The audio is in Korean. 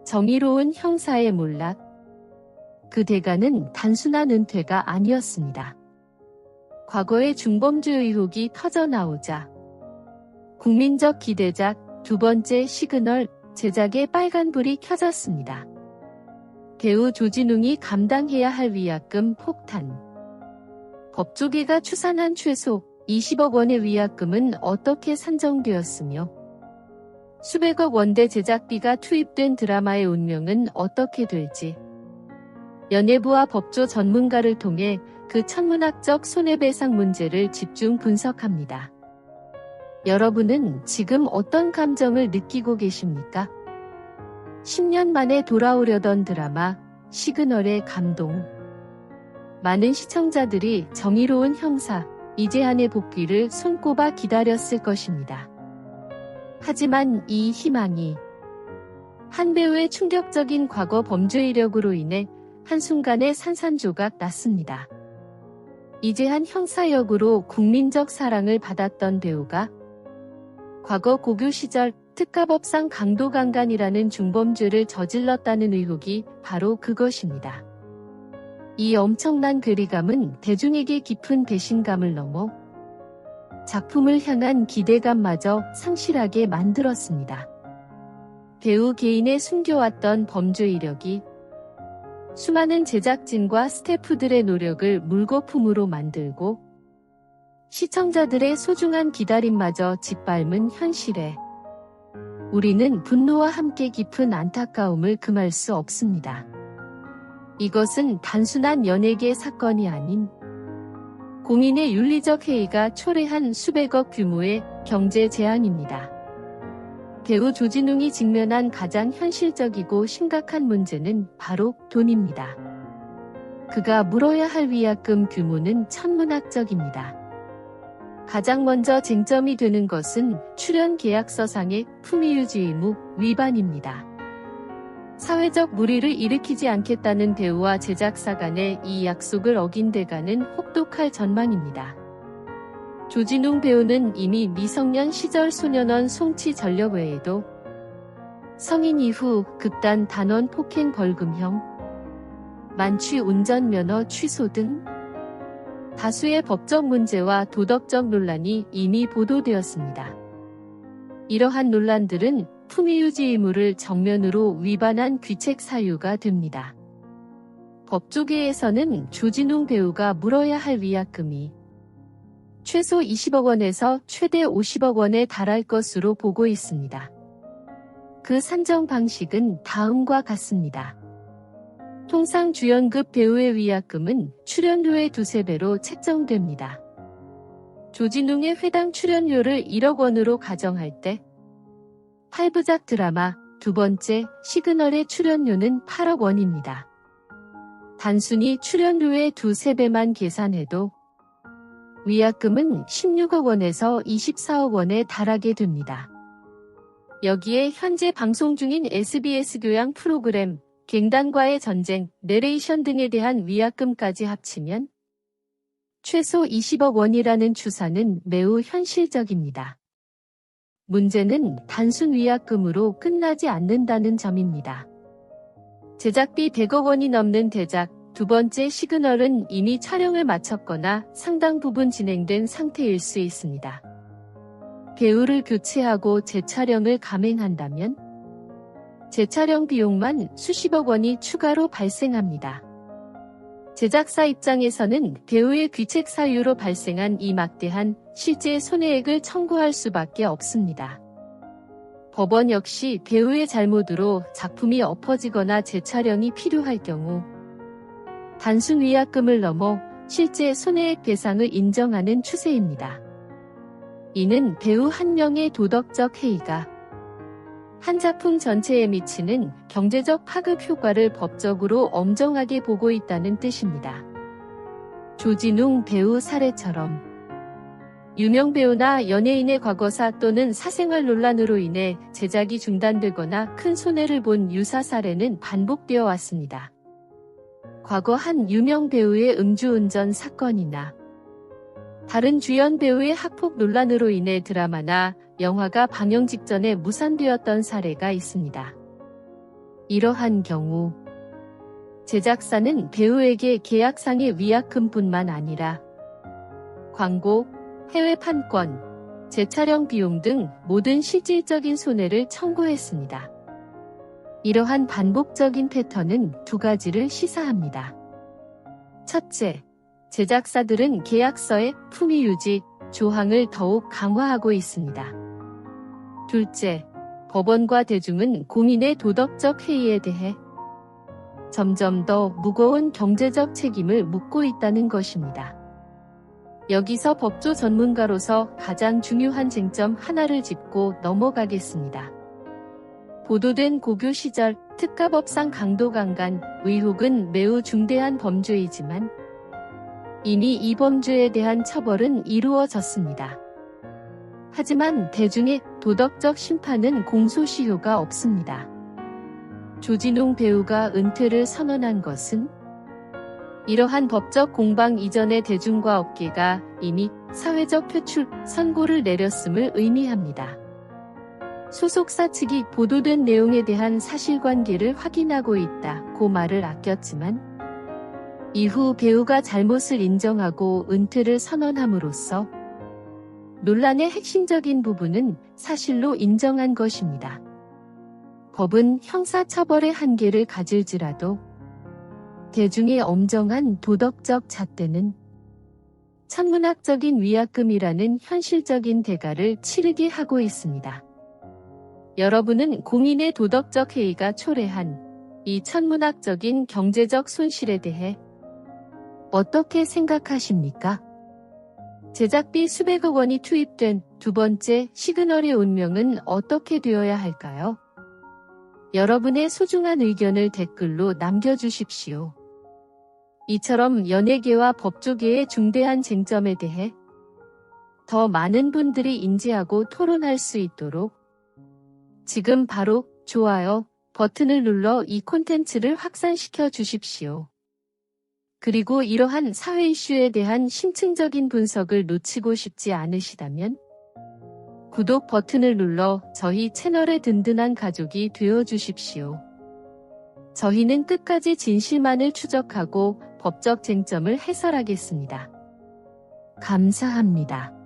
정의로운 형사의 몰락. 그 대가는 단순한 은퇴가 아니었습니다. 과거의 중범죄 의혹이 터져나오자 국민적 기대작 두 번째 시그널 제작의 빨간불이 켜졌습니다. 배우 조진웅이 감당해야 할 위약금 폭탄. 법조계가 추산한 최소 20억 원의 위약금은 어떻게 산정되었으며 수백억 원대 제작비가 투입된 드라마의 운명은 어떻게 될지 연예부와 법조 전문가를 통해 그 천문학적 손해배상 문제를 집중 분석합니다. 여러분은 지금 어떤 감정을 느끼고 계십니까? 10년 만에 돌아오려던 드라마 시그널의 감동. 많은 시청자들이 정의로운 형사 이재한의 복귀를 손꼽아 기다렸을 것입니다. 하지만 이 희망이 한 배우의 충격적인 과거 범죄 이력으로 인해 한순간에 산산조각 났습니다. 이재한 형사 역으로 국민적 사랑을 받았던 배우가 과거 고교 시절 특가법상 강도강간이라는 중범죄를 저질렀다는 의혹이 바로 그것입니다. 이 엄청난 괴리감은 대중에게 깊은 배신감을 넘어 작품을 향한 기대감마저 상실하게 만들었습니다. 배우 개인의 숨겨왔던 범죄 이력이 수많은 제작진과 스태프들의 노력을 물거품으로 만들고 시청자들의 소중한 기다림마저 짓밟은 현실에 우리는 분노와 함께 깊은 안타까움을 금할 수 없습니다. 이것은 단순한 연예계 사건이 아닌 공인의 윤리적 해이가 초래한 수백억 규모의 경제 재앙입니다. 배우 조진웅이 직면한 가장 현실적이고 심각한 문제는 바로 돈입니다. 그가 물어야 할 위약금 규모는 천문학적입니다. 가장 먼저 쟁점이 되는 것은 출연 계약서상의 품위유지 의무 위반입니다. 사회적 물의를 일으키지 않겠다는 배우와 제작사 간의 이 약속을 어긴 대가는 혹독할 전망입니다. 조진웅 배우는 이미 미성년 시절 소년원 송치 전력 외에도 성인 이후 극단 단원 폭행 벌금형, 만취 운전면허 취소 등 다수의 법적 문제와 도덕적 논란이 이미 보도되었습니다. 이러한 논란들은 품위유지 의무를 정면으로 위반한 귀책 사유가 됩니다. 법조계에서는 조진웅 배우가 물어야 할 위약금이 최소 20억 원에서 최대 50억 원에 달할 것으로 보고 있습니다. 그 산정 방식은 다음과 같습니다. 통상 주연급 배우의 위약금은 출연료의 2~3배로 책정됩니다. 조진웅의 회당 출연료를 1억 원으로 가정할 때 8부작 드라마 두 번째 시그널의 출연료는 8억 원입니다. 단순히 출연료의 2~3배만 계산해도 위약금은 16억 원에서 24억 원에 달하게 됩니다. 여기에 현재 방송 중인 SBS 교양 프로그램 갱단과의 전쟁, 내레이션 등에 대한 위약금까지 합치면 최소 20억 원이라는 추산은 매우 현실적입니다. 문제는 단순 위약금으로 끝나지 않는다는 점입니다. 제작비 100억 원이 넘는 대작 두 번째 시그널은 이미 촬영을 마쳤거나 상당 부분 진행된 상태일 수 있습니다. 배우를 교체하고 재촬영을 감행한다면 재촬영 비용만 수십억 원이 추가로 발생합니다. 제작사 입장에서는 배우의 귀책 사유로 발생한 이 막대한 실제 손해액을 청구할 수밖에 없습니다. 법원 역시 배우의 잘못으로 작품이 엎어지거나 재촬영이 필요할 경우 단순 위약금을 넘어 실제 손해액 배상을 인정하는 추세입니다. 이는 배우 한 명의 도덕적 해이가 한 작품 전체에 미치는 경제적 파급 효과를 법적으로 엄정하게 보고 있다는 뜻입니다. 조진웅 배우 사례처럼 유명 배우나 연예인의 과거사 또는 사생활 논란으로 인해 제작이 중단되거나 큰 손해를 본 유사 사례는 반복되어 왔습니다. 과거 한 유명 배우의 음주운전 사건이나 다른 주연 배우의 학폭 논란으로 인해 드라마나 영화가 방영 직전에 무산되었던 사례가 있습니다. 이러한 경우 제작사는 배우에게 계약상의 위약금뿐만 아니라 광고, 해외 판권, 재촬영 비용 등 모든 실질적인 손해를 청구했습니다. 이러한 반복적인 패턴은 두 가지를 시사합니다. 첫째, 제작사들은 계약서의 품위 유지 조항을 더욱 강화하고 있습니다. 둘째, 법원과 대중은 공인의 도덕적 해이에 대해 점점 더 무거운 경제적 책임을 묻고 있다는 것입니다. 여기서 법조 전문가로서 가장 중요한 쟁점 하나를 짚고 넘어가겠습니다. 보도된 고교 시절 특가법상 강도 강간, 의혹은 매우 중대한 범죄이지만 이미 이 범죄에 대한 처벌은 이루어졌습니다. 하지만 대중의 도덕적 심판은 공소시효가 없습니다. 조진웅 배우가 은퇴를 선언한 것은 이러한 법적 공방 이전의 대중과 업계가 이미 사회적 표출 선고를 내렸음을 의미합니다. 소속사 측이 보도된 내용에 대한 사실관계를 확인하고 있다고 말을 아꼈지만 이후 배우가 잘못을 인정하고 은퇴를 선언함으로써 논란의 핵심적인 부분은 사실로 인정한 것입니다. 법은 형사처벌의 한계를 가질지라도 대중의 엄정한 도덕적 잣대는 천문학적인 위약금이라는 현실적인 대가를 치르게 하고 있습니다. 여러분은 공인의 도덕적 해이가 초래한 이 천문학적인 경제적 손실에 대해 어떻게 생각하십니까? 제작비 수백억 원이 투입된 두 번째 시그널의 운명은 어떻게 되어야 할까요? 여러분의 소중한 의견을 댓글로 남겨주십시오. 이처럼 연예계와 법조계의 중대한 쟁점에 대해 더 많은 분들이 인지하고 토론할 수 있도록 지금 바로 좋아요 버튼을 눌러 이 콘텐츠를 확산시켜 주십시오. 그리고 이러한 사회 이슈에 대한 심층적인 분석을 놓치고 싶지 않으시다면 구독 버튼을 눌러 저희 채널의 든든한 가족이 되어 주십시오. 저희는 끝까지 진실만을 추적하고 법적 쟁점을 해설하겠습니다. 감사합니다.